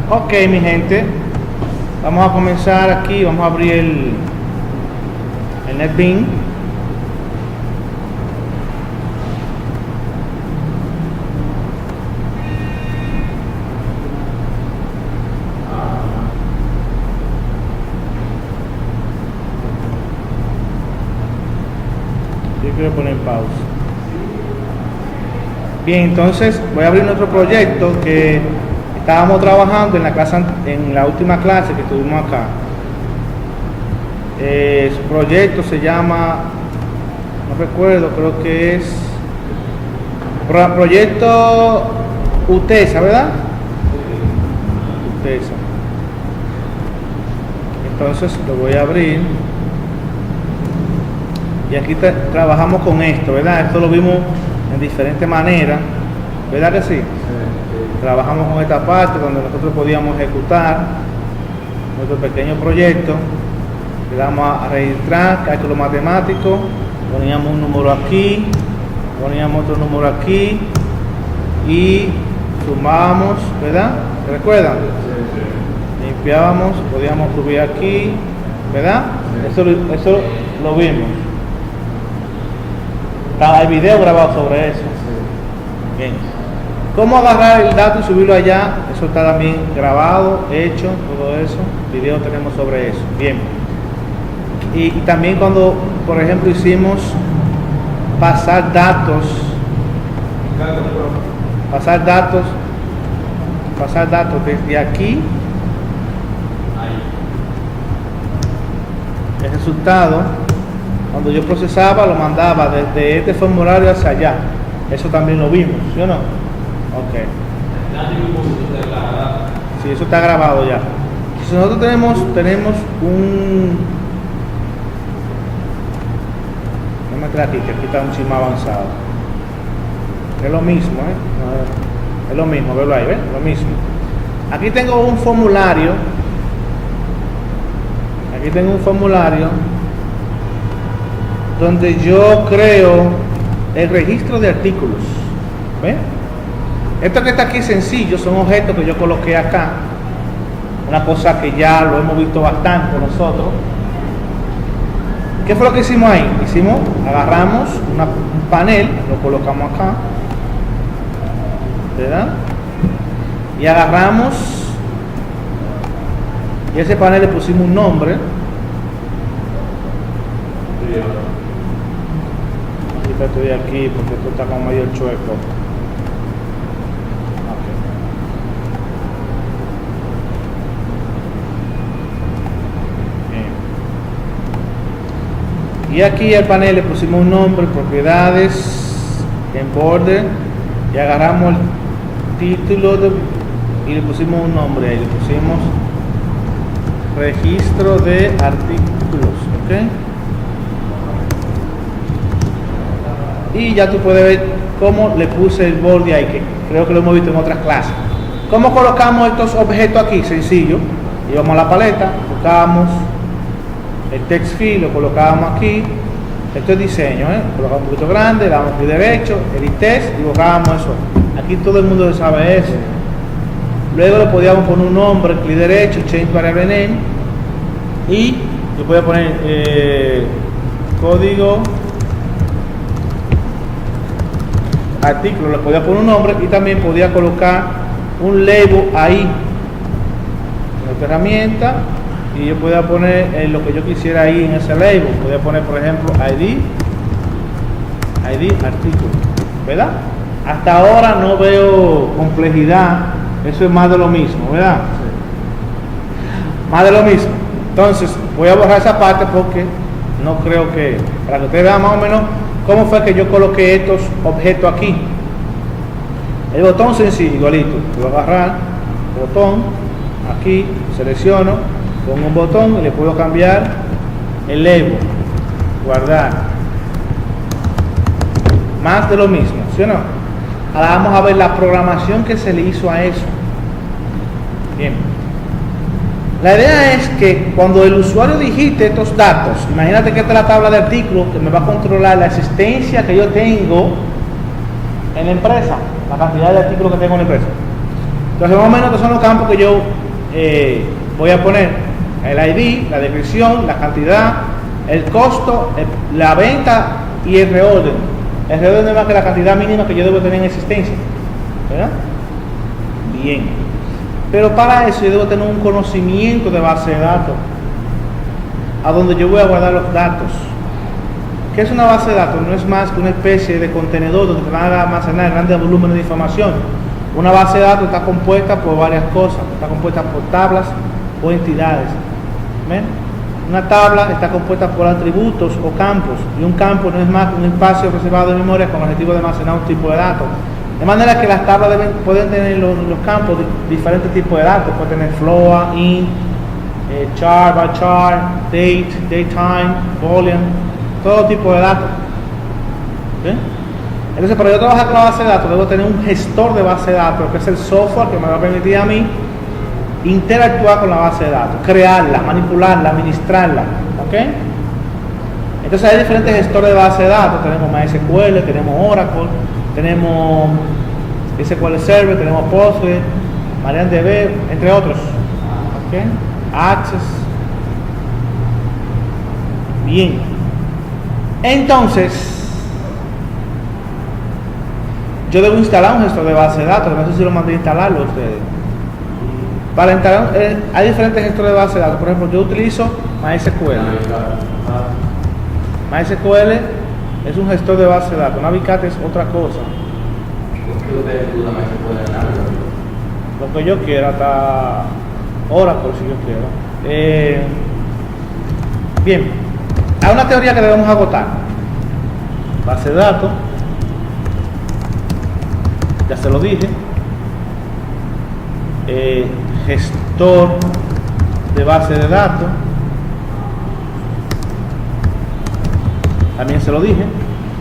Ok, mi gente, vamos a comenzar aquí, vamos a abrir el NetBeans. Yo quiero poner pausa. Bien, entonces voy a abrir nuestro proyecto que estábamos trabajando en la clase, en la última clase que tuvimos acá. Su proyecto se llama, no recuerdo, creo que es proyecto UTESA, ¿verdad? UTESA. Entonces lo voy a abrir y aquí trabajamos con esto, ¿verdad? Esto lo vimos en diferentes maneras, ¿verdad que sí? Trabajamos con esta parte donde nosotros podíamos ejecutar nuestro pequeño proyecto. Le damos a registrar cálculo matemático, poníamos un número aquí, poníamos otro número aquí y sumábamos, ¿verdad? ¿Se recuerdan? Limpiábamos, podíamos subir aquí, ¿verdad? Eso lo vimos. Hay video grabado sobre eso. Bien. ¿Cómo agarrar el dato y subirlo allá? Eso está también grabado, hecho, todo eso. Video tenemos sobre eso. Bien. Y también cuando, por ejemplo, hicimos pasar datos desde aquí. El resultado, cuando yo procesaba, lo mandaba desde este formulario hacia allá. Eso también lo vimos, ¿sí o no? Ok. Sí, eso está grabado ya. Si nosotros tenemos un... No me creas aquí, que aquí está un chisme avanzado. Es lo mismo, ¿eh? Es lo mismo, verlo ahí, ¿ves? Lo mismo. Aquí tengo un formulario. Aquí tengo un formulario donde yo creo el registro de artículos. ¿Ves? Esto que está aquí sencillo, son objetos que yo coloqué acá. Una cosa que ya lo hemos visto bastante nosotros. ¿Qué fue lo que hicimos ahí? Agarramos un panel, lo colocamos acá, ¿verdad? Y agarramos, y a ese panel le pusimos un nombre. Estoy aquí porque esto está como medio chueco. Y aquí al panel le pusimos un nombre, propiedades, en border, y agarramos el título y le pusimos un nombre ahí, le pusimos registro de artículos, ¿ok? Y ya tú puedes ver cómo le puse el borde ahí, que creo que lo hemos visto en otras clases. ¿Cómo colocamos estos objetos aquí? Sencillo, íbamos a la paleta, buscamos el text field, lo colocábamos aquí. Esto es diseño, colocamos un poquito grande, le damos clic derecho, edit text y borrábamos eso. Aquí todo el mundo sabe eso. Luego le podíamos poner un nombre, clic derecho, change variable name, y le podía poner código artículo, le podía poner un nombre y también podía colocar un label ahí en esta herramienta. Y yo podía poner lo que yo quisiera ahí en ese label. Podía poner, por ejemplo, ID artículo, ¿verdad? Hasta ahora no veo complejidad. Eso es más de lo mismo, ¿verdad? Más de lo mismo. Entonces voy a borrar esa parte porque no creo que, para que ustedes vean más o menos cómo fue que yo coloqué estos objetos aquí. El botón sencillo, igualito. Voy a agarrar el botón aquí, selecciono, pongo un botón y le puedo cambiar el label, guardar. Más de lo mismo, ¿sí o no? Ahora vamos a ver la programación que se le hizo a eso. Bien. La idea es que cuando el usuario digite estos datos, imagínate que esta es la tabla de artículos que me va a controlar la existencia que yo tengo en la empresa, la cantidad de artículos que tengo en la empresa. Entonces, más o menos, estos son los campos que yo voy a poner: el ID, la descripción, la cantidad, el costo, la venta y el reorden. El reorden es más que la cantidad mínima que yo debo tener en existencia, ¿verdad? Bien. Pero para eso yo debo tener un conocimiento de base de datos, a donde yo voy a guardar los datos. ¿Qué es una base de datos? No es más que una especie de contenedor donde te van a almacenar grandes volúmenes de información. Una base de datos está compuesta por varias cosas, está compuesta por tablas o entidades. ¿Ven? Una tabla está compuesta por atributos o campos, y un campo no es más que un espacio reservado de memoria con el objetivo de almacenar un tipo de datos. De manera que las tablas pueden tener los campos de diferentes tipos de datos. Puede tener float, int, chart by chart, date, datetime, volume, todo tipo de datos. ¿Sí? Entonces, para yo trabajar con la base de datos, debo tener un gestor de base de datos, que es el software que me va a permitir a mí interactuar con la base de datos, crearla, manipularla, administrarla. ¿Ok? Entonces hay diferentes gestores de base de datos. Tenemos MySQL, tenemos Oracle, tenemos SQL Server, tenemos Postgres, MariaDB, entre otros. ¿Ok? Access. Bien. Entonces, yo debo instalar un gestor de base de datos. No sé si lo mandé a instalarlo a ustedes. Para instalar, hay diferentes gestores de base de datos. Por ejemplo, yo utilizo MySQL. MySQL es un gestor de base de datos. Navigat es otra cosa. Lo que yo quiera, hasta Oracle si yo quiero. Bien, hay una teoría que debemos agotar. Base de datos, ya se lo dije. Gestor de base de datos, también se lo dije.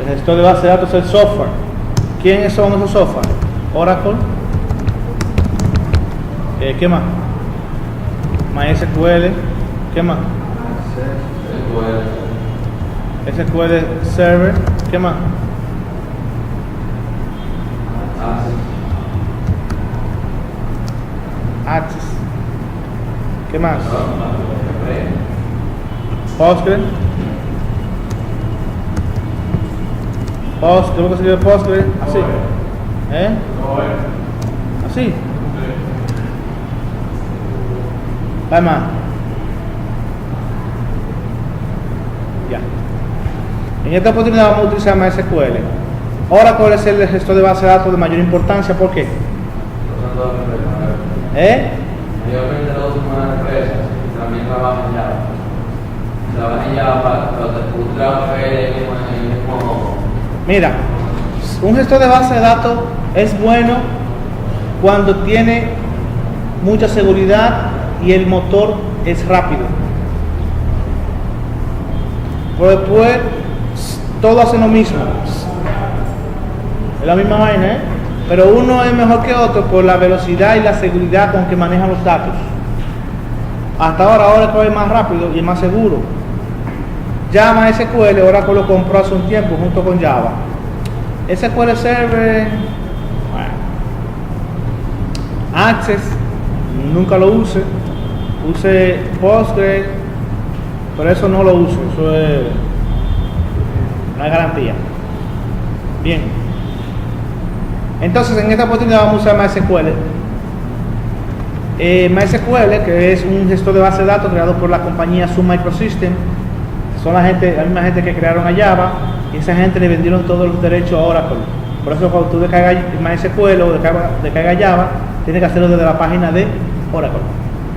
El gestor de base de datos es el software. ¿Quiénes son esos software? Oracle. ¿Qué más? MySQL. ¿Qué más? SQL Server. ¿Qué más? Access. ¿Qué más? Postgres. ¿Cómo que se escribe Postgres? Así. Así. ¿Qué más? Ya. En esta oportunidad vamos a utilizar MySQL. Oracle es el gestor de base de datos de mayor importancia. ¿Por qué? Mayormente los humanos empresas también trabajan en Java. Trabajan en Java para un trabajo mismo. Mira, un gestor de base de datos es bueno cuando tiene mucha seguridad y el motor es rápido. Pero después todo hace lo mismo. Es la misma vaina, pero uno es mejor que otro por la velocidad y la seguridad con que manejan los datos. Hasta ahora es más rápido y es más seguro. Ya MySQL, Oracle lo compró hace un tiempo junto con Java. SQL Server, bueno. Access, nunca lo use Postgres, pero eso no lo uso, eso es una garantía. Bien. Entonces, en esta oportunidad vamos a usar MySQL. MySQL, que es un gestor de base de datos creado por la compañía Sun Microsystems, son la misma gente que crearon a Java, y esa gente le vendieron todos los derechos a Oracle. Por eso cuando tú descargas MySQL o descargas Java, tienes que hacerlo desde la página de Oracle.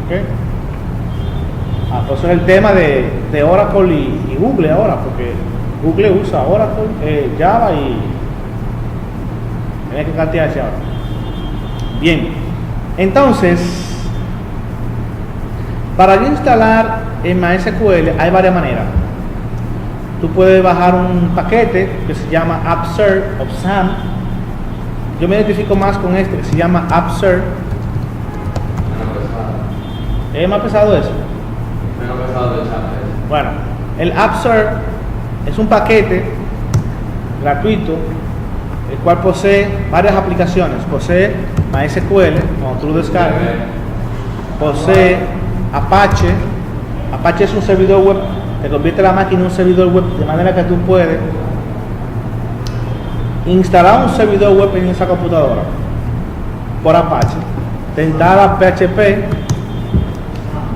¿Okay? Pues es el tema de Oracle y Google ahora, porque Google usa Oracle, Java y hay que cantearse ahora. Bien, entonces, para yo instalar en MySQL hay varias maneras. Tú puedes bajar un paquete que se llama AppServe o SAM. Yo me identifico más con este que se llama AppServe. ¿Es más pesado eso? Menos pesado del SAM. Bueno, el AppServe es un paquete gratuito, el cual posee varias aplicaciones. Posee MySQL, cuando tú lo descargas, posee Apache. Apache es un servidor web, te convierte la máquina en un servidor web, de manera que tú puedes instalar un servidor web en esa computadora por Apache. Te instala PHP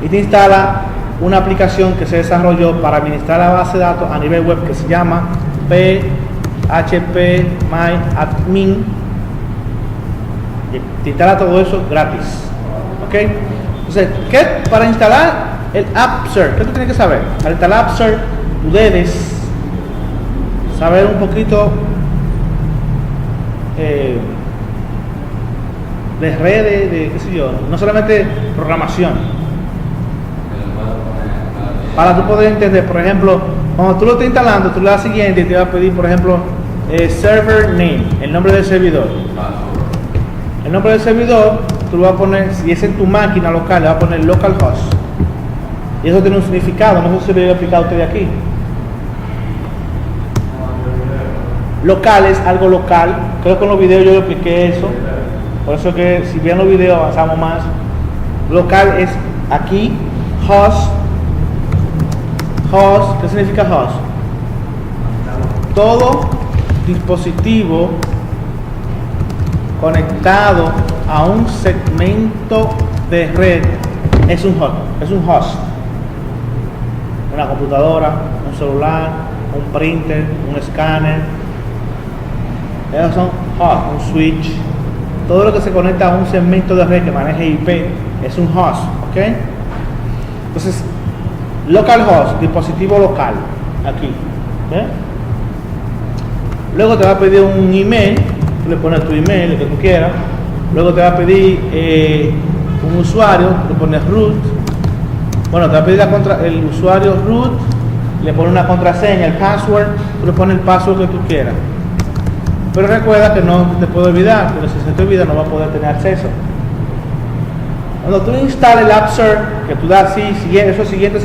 y te instala una aplicación que se desarrolló para administrar la base de datos a nivel web que se llama PHPMyAdmin. Te instala todo eso gratis. ¿Ok? Entonces, ¿qué? Para instalar el AppServe, ¿qué tú tienes que saber? Para instalar AppServe, tú debes saber un poquito de redes, de qué sé yo, no solamente programación. Para tú poder entender, por ejemplo, cuando tú lo estás instalando, tú le das siguiente y te va a pedir, por ejemplo, server name, el nombre del servidor. El nombre del servidor, tú lo vas a poner, si es en tu máquina local, le vas a poner localhost. Y eso tiene un significado, no sé si lo he explicado a usted de aquí. Local es algo local, creo que en los videos yo le expliqué eso, por eso que si ven los videos avanzamos más. Local es aquí, host, ¿qué significa host? Todo dispositivo conectado a un segmento de red es un host. Una computadora, un celular, un printer, un escáner. Esos son hosts, un switch. Todo lo que se conecta a un segmento de red que maneja IP es un host, ¿ok? Entonces, localhost, dispositivo local, aquí. ¿Okay? Luego te va a pedir un email, tú le pones tu email, el que tú quieras. Luego te va a pedir un usuario, tú le pones root. Bueno, te va a pedir el usuario root, le pones una contraseña, el password, tú le pones el password que tú quieras. Pero recuerda que no te puede olvidar, pero si se te olvida no va a poder tener acceso. Cuando tú instales el AppServe, que tú das eso siguiente,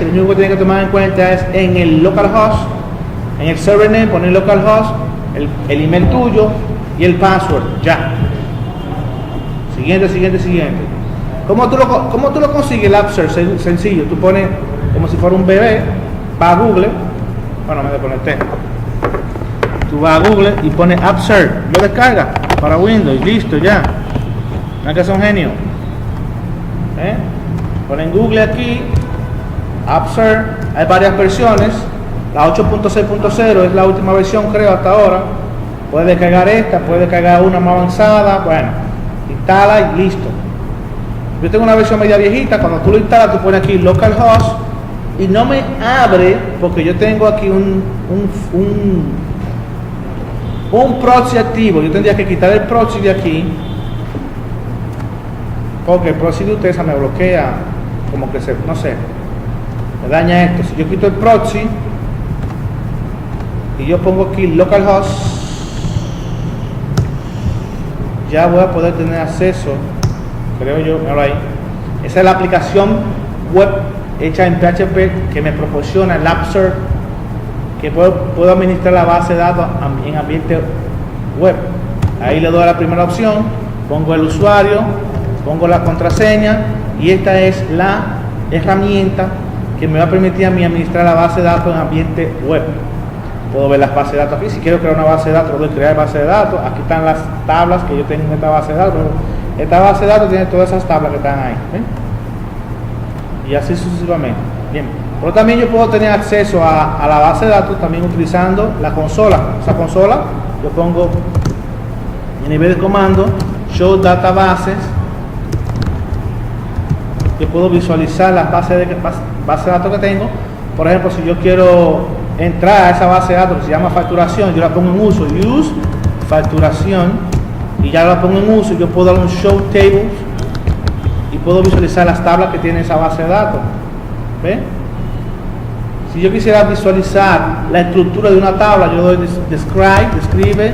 lo único que tienes que tomar en cuenta es en el localhost, en el server name, poner localhost, el email tuyo y el password, ya. Siguiente. ¿Cómo tú lo consigues el AppServe? Sencillo, tú pones como si fuera un bebé, vas a Google, bueno, me desconecté. Tú vas a Google y pones AppServe, lo descargas para Windows y listo, ya. ¿No es que son genios? Ponen Google aquí, AppServe, hay varias versiones. La 8.6.0 es la última versión, creo, hasta ahora. Puedes descargar esta, puedes descargar una más avanzada. Bueno, instala y listo. Yo tengo una versión media viejita. Cuando tú lo instalas, tú pones aquí localhost y no me abre porque yo tengo aquí un proxy activo. Yo tendría que quitar el proxy de aquí porque el proxy de ustedes me bloquea, como que no sé, me daña esto. Si yo quito el proxy y yo pongo aquí localhost, ya voy a poder tener acceso, creo yo, mira ahí. Esa es la aplicación web hecha en PHP que me proporciona el AppServe, que puedo administrar la base de datos en ambiente web. Ahí le doy a la primera opción, pongo el usuario, pongo la contraseña y esta es la herramienta que me va a permitir a mí administrar la base de datos en ambiente web. Puedo ver las bases de datos aquí. Si quiero crear una base de datos, puedo crear base de datos. Aquí están las tablas que yo tengo en esta base de datos. Esta base de datos tiene todas esas tablas que están ahí. Y así sucesivamente. Bien. Pero también yo puedo tener acceso a la base de datos también utilizando la consola. Esa consola yo pongo en nivel de comando show databases. Yo puedo visualizar las bases de datos que tengo. Por ejemplo, si yo quiero entrar a esa base de datos que se llama facturación, yo la pongo en uso, use facturación, y ya la pongo en uso. Yo puedo dar un show tables y puedo visualizar las tablas que tiene esa base de datos. ¿Ve? Si yo quisiera visualizar la estructura de una tabla, yo doy describe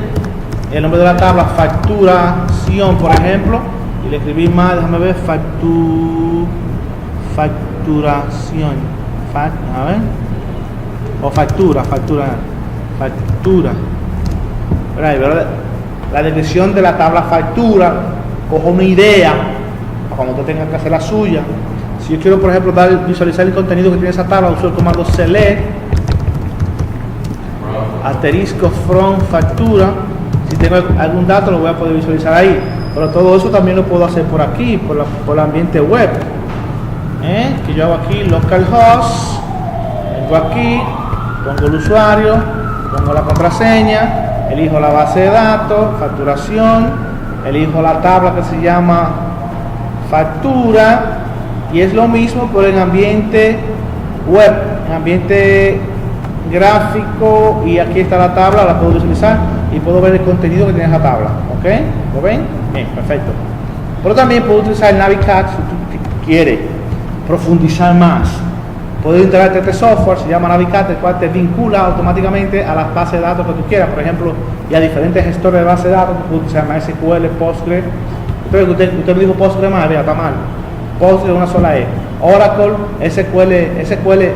el nombre de la tabla, facturación, por ejemplo, y le escribí más, déjame ver, facturación, a ver, o factura, ¿verdad? La descripción de la tabla factura, cojo una idea, cuando usted tenga que hacer la suya. Si yo quiero, por ejemplo, visualizar el contenido que tiene esa tabla, uso el comando select, asterisco from factura. Si tengo algún dato lo voy a poder visualizar ahí, pero todo eso también lo puedo hacer por aquí, por el ambiente web, que yo hago aquí localhost, vengo aquí, pongo el usuario, pongo la contraseña, elijo la base de datos, facturación, elijo la tabla que se llama factura, y es lo mismo por el ambiente web, en ambiente gráfico, y aquí está la tabla, la puedo visualizar y puedo ver el contenido que tiene esa tabla. ¿Ok? ¿Lo ven? Bien, perfecto. Pero también puedo utilizar el Navicat si tú quieres profundizar más. Puedes instalar este software, se llama Navicat, el cual te vincula automáticamente a las bases de datos que tú quieras, por ejemplo, y a diferentes gestores de bases de datos. Puedes utilizar MySQL, Postgre. Usted me dijo Postgre mal, vea, está mal. Postgre una sola E. Oracle, SQLite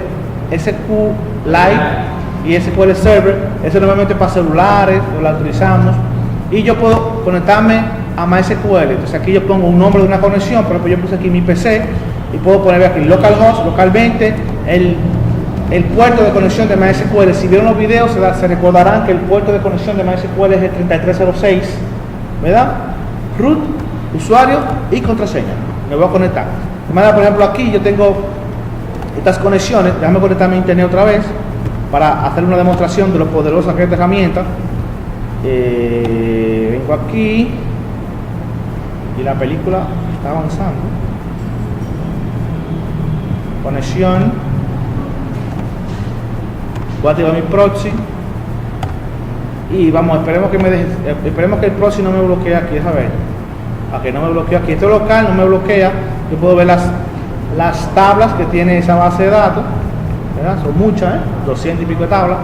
y SQL Server. Eso normalmente para celulares, lo utilizamos. Y yo puedo conectarme a MySQL. Entonces aquí yo pongo un nombre de una conexión, por ejemplo yo puse aquí mi PC y puedo poner aquí localhost, localmente, el puerto de conexión de MySQL. Si vieron los videos se recordarán que el puerto de conexión de MySQL es el 3306, ¿verdad? Root, usuario y contraseña. Me voy a conectar. De manera, por ejemplo, aquí yo tengo estas conexiones. Déjame conectarme a internet otra vez para hacer una demostración de lo poderosa que es esta herramienta. Vengo aquí y la película está avanzando. Conexión. Voy a activar mi proxy y vamos, esperemos que el proxy no me bloquee aquí. Déjame ver, a que no me bloquee aquí. Este local no me bloquea. Yo puedo ver las tablas que tiene esa base de datos, ¿verdad? Son muchas, 200 y pico de tablas.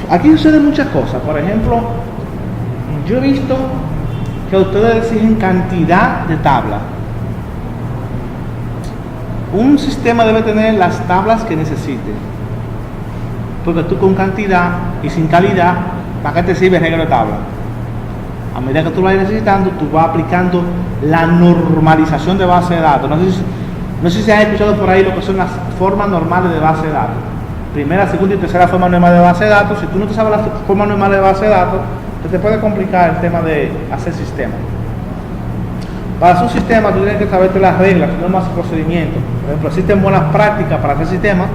Aquí suceden muchas cosas. Por ejemplo, yo he visto que ustedes exigen cantidad de tablas. Un sistema debe tener las tablas que necesite, porque tú con cantidad y sin calidad, ¿para qué te sirve el regalo de tabla? A medida que tú lo vayas necesitando, tú vas aplicando la normalización de base de datos. No sé si han escuchado por ahí lo que son las formas normales de base de datos. Primera, segunda y tercera forma normal de base de datos. Si tú no te sabes las formas normales de base de datos, te puede complicar el tema de hacer sistemas. Para su sistema, tú tienes que saberte las reglas, normas y procedimientos. Por ejemplo, existen buenas prácticas para hacer sistemas.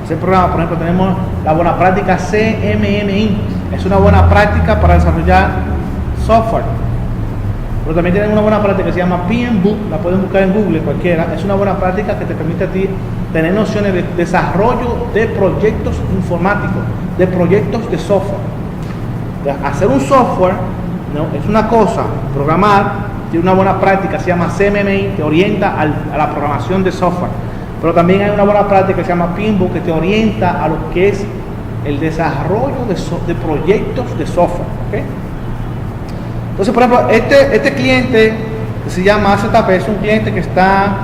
Hacer programas, por ejemplo, tenemos la buena práctica CMMI. Es una buena práctica para desarrollar software. Pero también tienen una buena práctica que se llama PMBOK, la pueden buscar en Google, cualquiera. Es una buena práctica que te permite a ti tener nociones de desarrollo de proyectos informáticos, de proyectos de software. Hacer un software no es una cosa, programar tiene una buena práctica, se llama CMMI, te orienta a la programación de software. Pero también hay una buena práctica que se llama PMBOK, que te orienta a lo que es el desarrollo de proyectos de software. ¿Okay? Entonces, por ejemplo, este cliente que se llama AZP es un cliente que está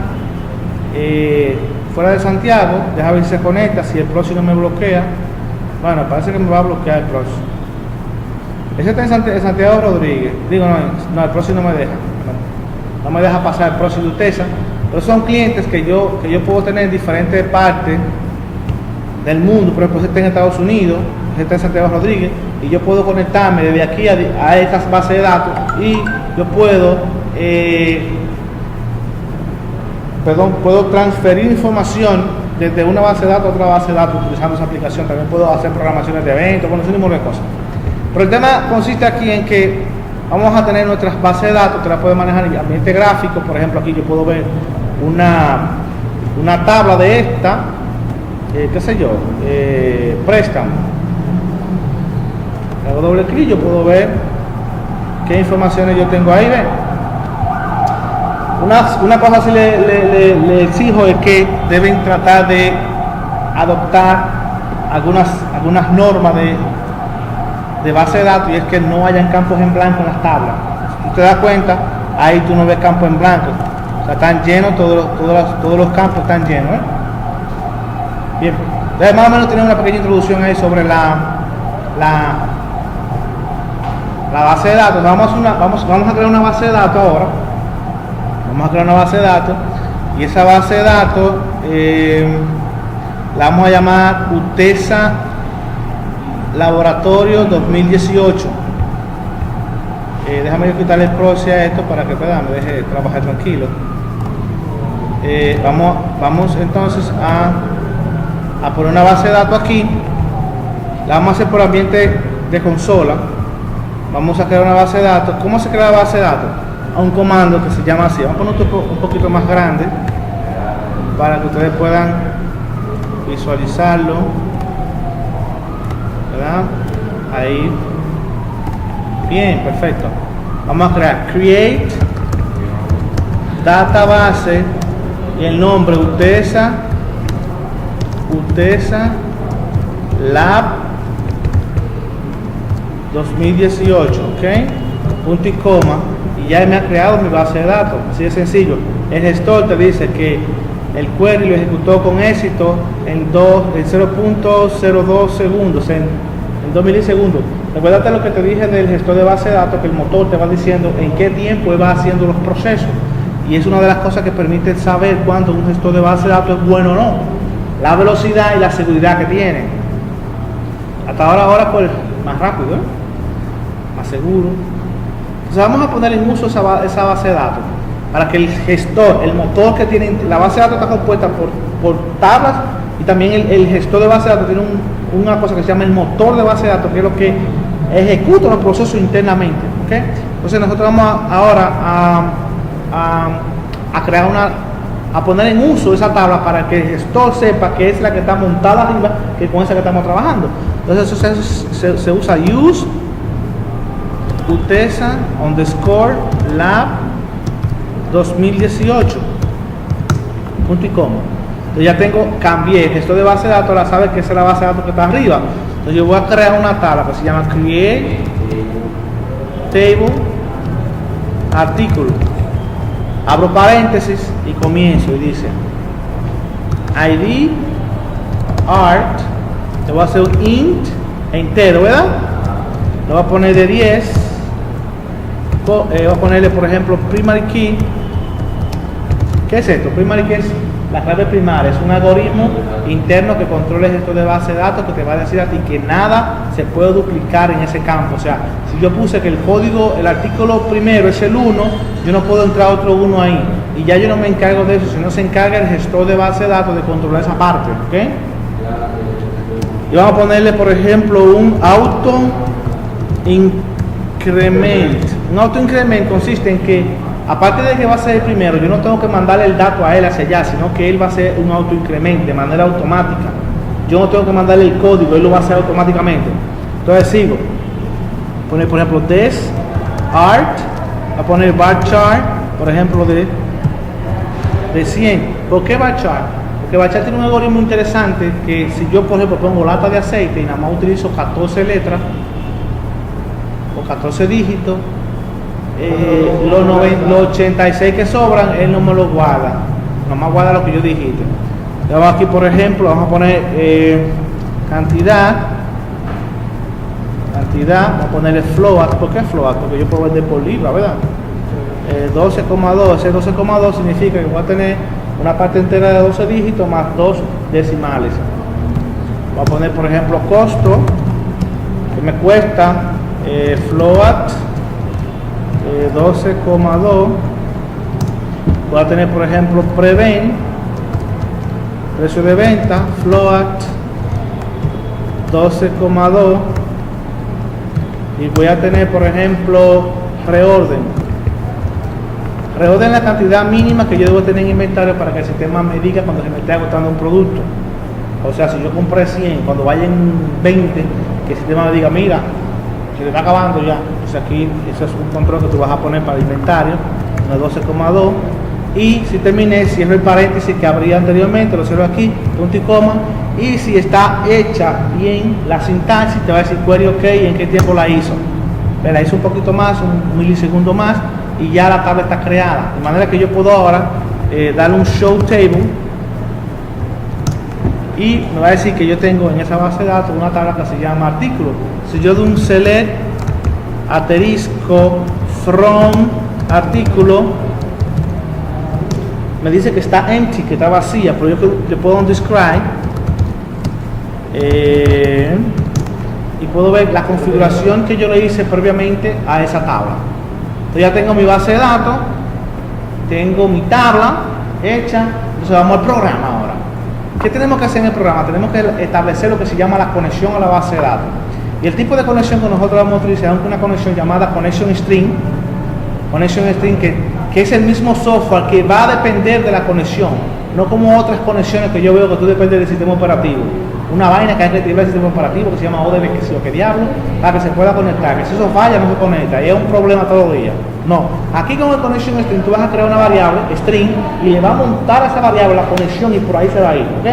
fuera de Santiago. Deja ver si se conecta, si el próximo me bloquea. Bueno, parece que me va a bloquear el próximo. Ese está en Santiago Rodríguez. Digo, no, el próximo no me deja. No me deja pasar el próximo de UTESA. Pero son clientes que yo puedo tener en diferentes partes del mundo. Por ejemplo, ese está en Estados Unidos, ese está en Santiago Rodríguez, y yo puedo conectarme desde aquí a estas bases de datos y yo puedo transferir información desde una base de datos a otra base de datos utilizando esa aplicación. También puedo hacer programaciones de eventos, bueno, un número de cosas. Pero el tema consiste aquí en que vamos a tener nuestras bases de datos, que las puedo manejar en ambiente gráfico. Por ejemplo, aquí yo puedo ver una tabla de esta, qué sé yo, préstamo. Le hago doble clic, yo puedo ver qué informaciones yo tengo ahí. ¿Ven? Una cosa así le exijo es que deben tratar de adoptar algunas normas de base de datos, y es que no hayan campos en blanco en las tablas. Si tú te das cuenta, ahí tú no ves campos en blanco. O sea, están llenos, todos los campos están llenos. Bien, entonces más o menos tener una pequeña introducción ahí sobre la la base de datos, vamos a crear una base de datos ahora. Vamos a crear una base de datos y esa base de datos la vamos a llamar UTESA Laboratorio 2018. Déjame quitarle el proxy a esto para que me deje trabajar tranquilo. Vamos entonces a poner una base de datos aquí. La vamos a hacer por ambiente de consola. Vamos a crear una base de datos. ¿Cómo se crea la base de datos? A un comando que se llama así. Vamos a poner un poquito más grande para que ustedes puedan visualizarlo, ¿verdad? Ahí. Bien, perfecto. Vamos a crear create database y el nombre UTESA Lab 2018, ok, punto y coma, y ya me ha creado mi base de datos. Así de sencillo. El gestor te dice que el query lo ejecutó con éxito en 0.02 segundos, en 2 milisegundos. Recuérdate lo que te dije del gestor de base de datos, que el motor te va diciendo en qué tiempo va haciendo los procesos, y es una de las cosas que permite saber cuándo un gestor de base de datos es bueno o no, la velocidad y la seguridad que tiene. Hasta ahora pues más rápido, más seguro. Entonces vamos a poner en uso esa base de datos para que el gestor, el motor que tiene, la base de datos está compuesta por tablas, y también el gestor de base de datos tiene una cosa que se llama el motor de base de datos, que es lo que ejecuta los procesos internamente, ¿okay? Entonces nosotros vamos ahora a crear a poner en uso esa tabla para que el gestor sepa que es la que está montada arriba, que con esa que estamos trabajando. Entonces eso se usa use UTESA _lab 2018 punto y coma. Entonces ya cambié el gestor de base de datos, ahora sabe que esa es la base de datos que está arriba. Entonces yo voy a crear una tabla que se llama create table artículo, abro paréntesis y comienzo, y dice id art, le voy a hacer un int entero, ¿verdad? Lo voy a poner de 10, voy a ponerle por ejemplo primary key. ¿Qué es esto? Primary key es la clave primaria, es un algoritmo interno que controla el gestor de base de datos, que te va a decir a ti que nada se puede duplicar en ese campo. O sea, si yo puse que el código, el artículo primero es el 1, yo no puedo entrar otro 1 ahí, y ya yo no me encargo de eso, sino se encarga el gestor de base de datos de controlar esa parte, ¿ok? Y vamos a ponerle por ejemplo un auto increment. Un auto increment consiste en que, aparte de que va a ser el primero, yo no tengo que mandarle el dato a él hacia allá, sino que él va a hacer un auto increment de manera automática. Yo no tengo que mandarle el código, él lo va a hacer automáticamente. Entonces sigo. Poner por ejemplo this art, a poner varchar, por ejemplo de 100. ¿Por qué varchar? Porque varchar tiene un algoritmo interesante, que si yo por ejemplo pongo lata de aceite y nada más utilizo 14 letras o 14 dígitos, los 86 que sobran él no me los guarda, nomás guarda lo que yo dijiste. Vamos aquí por ejemplo, vamos a poner cantidad, vamos a ponerle float. ¿Por qué float? Porque yo puedo vender por libra, ¿verdad? 12,2, ese 12,2 significa que voy a tener una parte entera de 12 dígitos más 2 decimales. Voy a poner por ejemplo costo, que me cuesta float 12,2. Voy a tener por ejemplo prevent, precio de venta, float 12,2, y voy a tener por ejemplo reorden la cantidad mínima que yo debo tener en inventario para que el sistema me diga cuando se me esté agotando un producto. O sea, si yo compré 100, cuando vayan 20, que el sistema me diga, mira, se le está acabando ya. Entonces aquí eso es un control que tú vas a poner para el inventario, una 12,2. Y si terminé, cierro el paréntesis que abría anteriormente, lo cierro aquí, punto y coma. Y si está hecha bien la sintaxis, te va a decir query ok y en qué tiempo la hizo. La hizo un poquito más, un milisegundo más, y ya la tabla está creada. De manera que yo puedo ahora darle un show table, y me va a decir que yo tengo en esa base de datos una tabla que se llama artículo. Si yo doy un select asterisco from artículo, me dice que está empty, que está vacía, pero yo le puedo describe y puedo ver la configuración que yo le hice previamente a esa tabla. Entonces ya tengo mi base de datos, tengo mi tabla hecha. Entonces vamos al programa ahora. ¿Qué tenemos que hacer en el programa? Tenemos que establecer lo que se llama la conexión a la base de datos. Y el tipo de conexión que nosotros vamos a utilizar es una conexión llamada Connection String. Connection String que es el mismo software que va a depender de la conexión, no como otras conexiones que yo veo que tú dependes del sistema operativo. Una vaina que hay que activar el sistema operativo que se llama ODB, que si lo que diablo, para que se pueda conectar. Que si eso falla no se conecta y es un problema todos los días. No, aquí con el Connection String tú vas a crear una variable, string, y le va a montar a esa variable la conexión y por ahí se va a ir, ¿ok?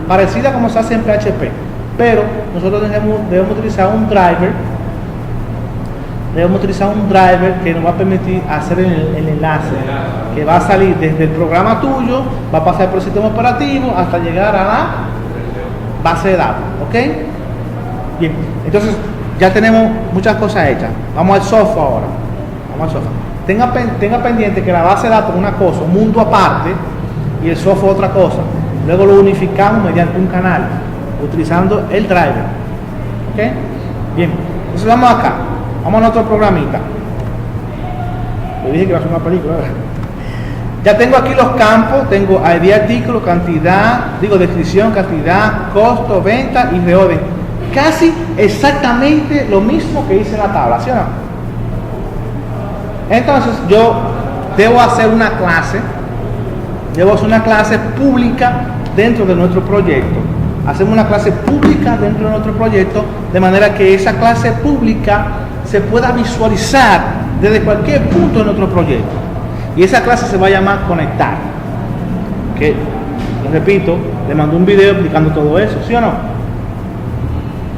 Parecida como se hace en PHP, pero nosotros debemos utilizar un driver. Debemos utilizar un driver que nos va a permitir hacer el enlace, que va a salir desde el programa tuyo, va a pasar por el sistema operativo hasta llegar a la base de datos, ¿ok? Bien, entonces ya tenemos muchas cosas hechas. Vamos al software ahora. Vamos al software. Tenga pendiente que la base de datos es una cosa, un mundo aparte, y el software otra cosa. Luego lo unificamos mediante un canal, utilizando el driver, ¿ok? Bien, entonces vamos acá. Vamos a otro programita. Le dije que iba a ser una película, ¿verdad? Ya tengo aquí los campos, tengo ID artículo, cantidad, descripción, cantidad, costo, venta y reorden. Casi exactamente lo mismo que hice en la tabla, ¿sí o no? Entonces yo debo hacer una clase pública dentro de nuestro proyecto. Hacemos una clase pública dentro de nuestro proyecto, de manera que esa clase pública se pueda visualizar desde cualquier punto de nuestro proyecto. Y esa clase se va a llamar conectar. Que, les repito, le mandé un video explicando todo eso, ¿sí o no?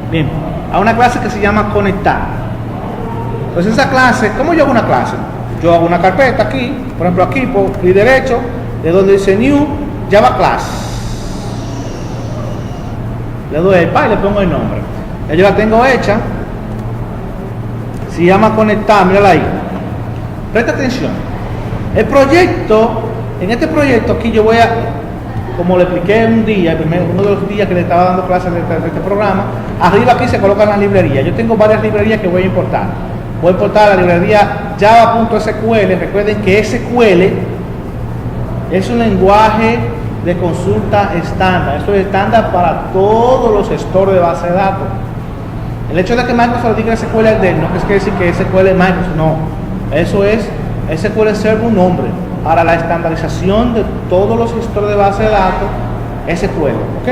Bien, a una clase que se llama conectar. Entonces esa clase, ¿cómo yo hago una clase? Yo hago una carpeta aquí, por ejemplo aquí, por clic derecho, de donde dice New Java Class. Le doy el y le pongo el nombre. Ya yo la tengo hecha. Se llama conectar, mírala ahí. Presta atención. El proyecto, en este proyecto aquí yo voy a, como le expliqué un día, uno de los días que le estaba dando clases de este programa, arriba aquí se colocan las librerías. Yo tengo varias librerías que voy a importar. Voy a importar la librería java.sql. Recuerden que SQL es un lenguaje de consulta estándar. Esto es estándar para todos los gestores de base de datos. El hecho de que Microsoft diga SQL es de él, no es que decir que SQL es Microsoft, no. Eso es, SQL serve un nombre para la estandarización de todos los gestores de base de datos SQL, ¿ok?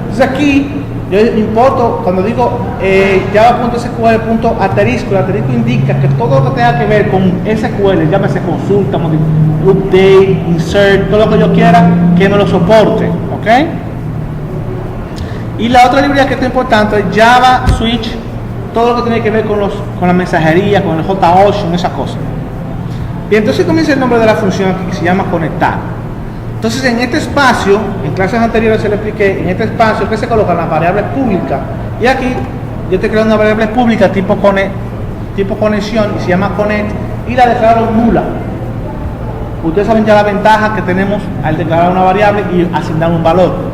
Entonces aquí yo importo, cuando digo java.sql asterisco, el asterisco indica que todo lo que tenga que ver con SQL, llámese consulta, update, insert, todo lo que yo quiera, que me lo soporte, ¿ok? Y la otra librería que es importante es Java Switch, todo lo que tiene que ver con la mensajería, con el JOcean, esas cosas. Y entonces comienza el nombre de la función aquí, que se llama conectar. Entonces en este espacio, en clases anteriores se le expliqué, en este espacio que se colocan las variables públicas, y aquí yo estoy creando una variable pública tipo conexión, y se llama connect, y la declaro nula. Ustedes saben ya la ventaja que tenemos al declarar una variable y asignar un valor.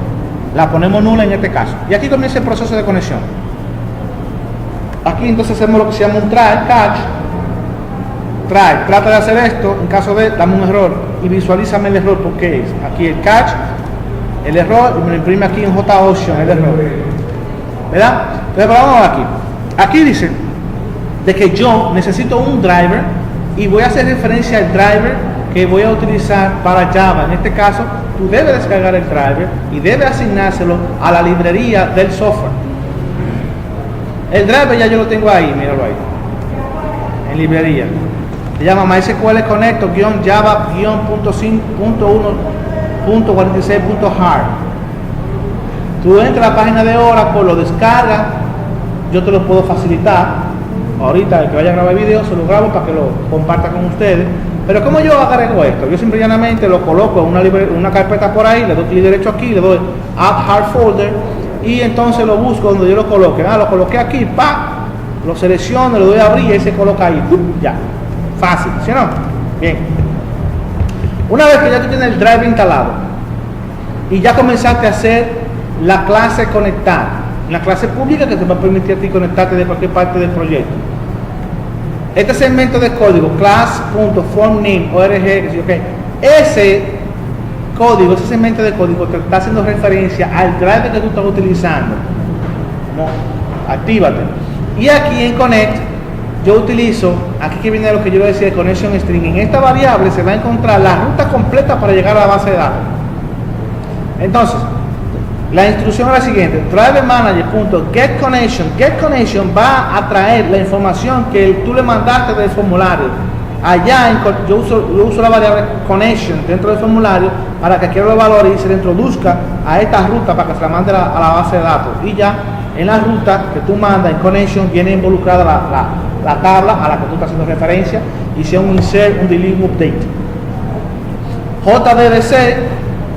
La ponemos nula en este caso. Y aquí comienza el proceso de conexión. Aquí entonces hacemos lo que se llama un try, catch. Try, trata de hacer esto, en caso de, dame un error y visualízame el error, porque es aquí el catch, el error, y me lo imprime aquí en JOcean el error. ¿Verdad? Entonces vamos aquí. Aquí dice de que yo necesito un driver y voy a hacer referencia al driver que voy a utilizar para Java. En este caso, tú debes descargar el driver y debes asignárselo a la librería del software. El driver ya yo lo tengo ahí, míralo ahí, en librería. Se llama MySQL Connector-Java-1.1.46.hard. Tú entras a la página de Oracle, lo descargas, yo te lo puedo facilitar. Ahorita el que vaya a grabar video se lo grabo para que lo comparta con ustedes. Pero ¿cómo yo agrego esto? Yo simple y llanamente lo coloco en una carpeta por ahí, le doy clic derecho aquí, le doy Add Hard Folder y entonces lo busco donde yo lo coloque. Lo coloqué aquí, lo selecciono, le doy a abrir y ahí se coloca ahí. Ya. Fácil, ¿sí o no? Bien. Una vez que ya tú tienes el drive instalado y ya comenzaste a hacer la clase conectar, la clase pública que te va a permitir a ti conectarte de cualquier parte del proyecto. Este segmento de código, class.formName.org, ese código, ese segmento de código te está haciendo referencia al drive que tú estás utilizando. ¿No? Actívate. Y aquí en Connect, yo utilizo, aquí que viene lo que yo le decía de Connection String. En esta variable se va a encontrar la ruta completa para llegar a la base de datos. Entonces, la instrucción es la siguiente: drivermanager.getConnection. GetConnection va a traer la información que tú le mandaste del formulario. Allá yo uso la variable connection dentro del formulario para que quiero el valor y se le introduzca a esta ruta para que se la mande a la base de datos. Y ya en la ruta que tú mandas en connection viene involucrada la tabla a la que tú estás haciendo referencia y sea un insert, un delete, un update. JDBC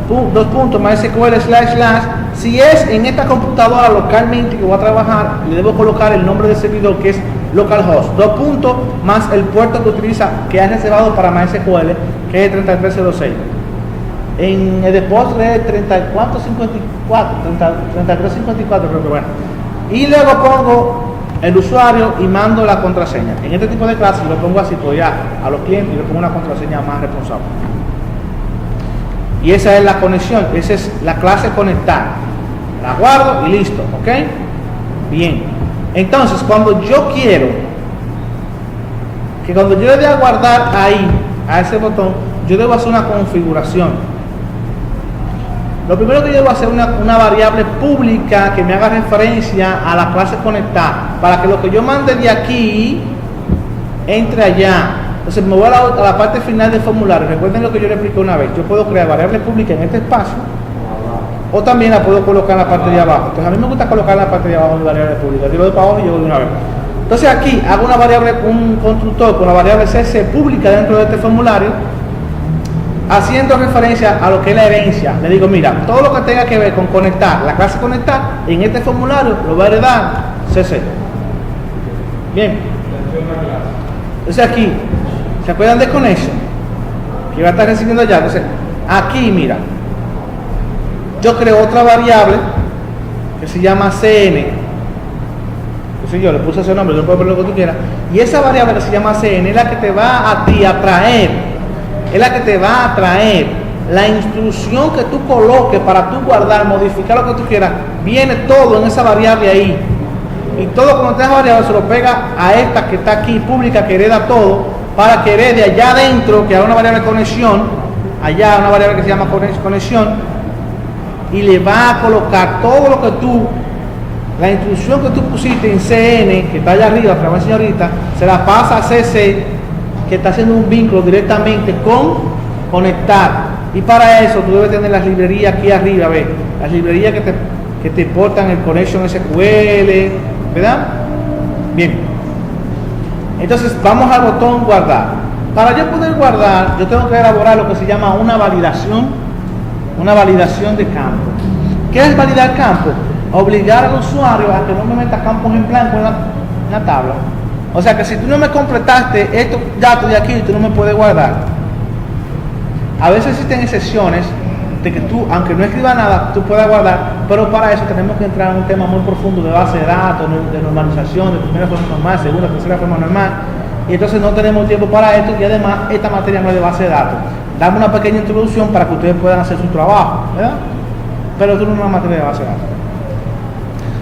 .mysql / si es en esta computadora localmente que voy a trabajar, le debo colocar el nombre del servidor que es localhost, más el puerto que utiliza, que has reservado para MySQL, que es 3306. En el depósito es 3354, creo que bueno. Y luego pongo el usuario y mando la contraseña. En este tipo de clases lo pongo así, pues ya a los clientes y le pongo una contraseña más responsable. Y esa es la conexión, esa es la clase conectar. La guardo y listo, ¿ok? Bien. Entonces, cuando yo quiero que cuando yo le dé a guardar ahí, a ese botón, yo debo hacer una configuración. Lo primero que yo debo hacer es una variable pública que me haga referencia a la clase conectar, para que lo que yo mande de aquí entre allá. Entonces me voy a la parte final del formulario. Recuerden lo que yo le expliqué una vez. Yo puedo crear variable pública en este espacio o también la puedo colocar en la parte de abajo. Entonces a mí me gusta colocar en la parte de abajo mi variable pública. Yo lo doy para abajo y llego de una vez. Entonces aquí hago una variable, un constructor con la variable cc pública dentro de este formulario, haciendo referencia a lo que es la herencia. Le digo, mira, todo lo que tenga que ver con conectar, la clase conectar, en este formulario lo va a heredar cc. Bien. Entonces aquí, ¿se acuerdan de connection? Que va a estar recibiendo ya. Entonces, aquí, mira, yo creo otra variable que se llama cn. Entonces yo le puse ese nombre, yo puedo poner lo que tú quieras. Y esa variable que se llama cn es la que te va a ti a traer, es la que te va a traer la instrucción que tú coloques para tú guardar, modificar lo que tú quieras. Viene todo en esa variable ahí. Y todo cuando te das variable se lo pega a esta que está aquí, pública, que hereda todo, para que herede allá adentro, que haga una variable de conexión, allá una variable que se llama conexión, y le va a colocar todo lo que tú, la instrucción que tú pusiste en CN, que está allá arriba, que la voy a enseñar ahorita, se la pasa a CC, que está haciendo un vínculo directamente con conectar. Y para eso tú debes tener las librerías aquí arriba, ¿ves? Las librerías que te portan el Connection SQL, ¿verdad? Bien. Entonces vamos al botón guardar. Para yo poder guardar, yo tengo que elaborar lo que se llama una validación de campo. ¿Qué es validar campo? Obligar al usuario a que no me meta campos en blanco en la tabla. O sea que si tú no me completaste estos datos de aquí, tú no me puedes guardar. A veces existen excepciones de que tú, aunque no escribas nada, tú puedas guardar, pero para eso tenemos que entrar en un tema muy profundo de base de datos, de normalización, de primera forma normal, segunda, tercera forma normal, y entonces no tenemos tiempo para esto, y además esta materia no es de base de datos. Dame una pequeña introducción para que ustedes puedan hacer su trabajo, ¿verdad? Pero esto no es una materia de base de datos.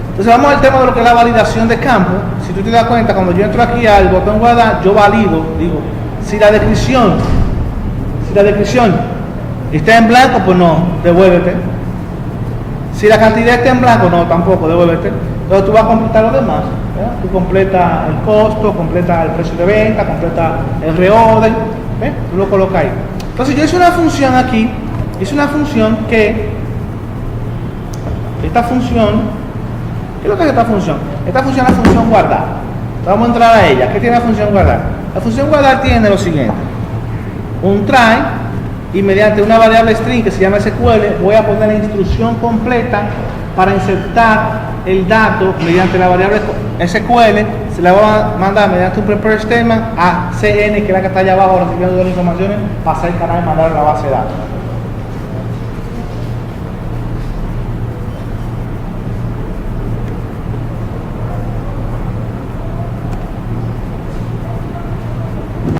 Entonces vamos al tema de lo que es la validación de campo. Si tú te das cuenta, cuando yo entro aquí al botón guardar, yo valido, digo, si la descripción está en blanco, pues no, devuélvete. Si la cantidad está en blanco, no, tampoco, devuélvete. Entonces tú vas a completar lo demás, ¿verdad? Tú completas el costo, completas el precio de venta, completas el reorden, ¿ves? Tú lo colocas ahí. Entonces yo hice una función aquí, que esta función, ¿qué es lo que es esta función? Esta función es la función guardar. Vamos a entrar a ella. ¿Qué tiene la función guardar? La función guardar tiene lo siguiente: un try, y mediante una variable string que se llama SQL voy a poner la instrucción completa para insertar el dato mediante la variable SQL se le va a mandar mediante un prepare statement a CN, que es la que está allá abajo recibiendo todas las informaciones, pasar el canal y mandar a la base de datos.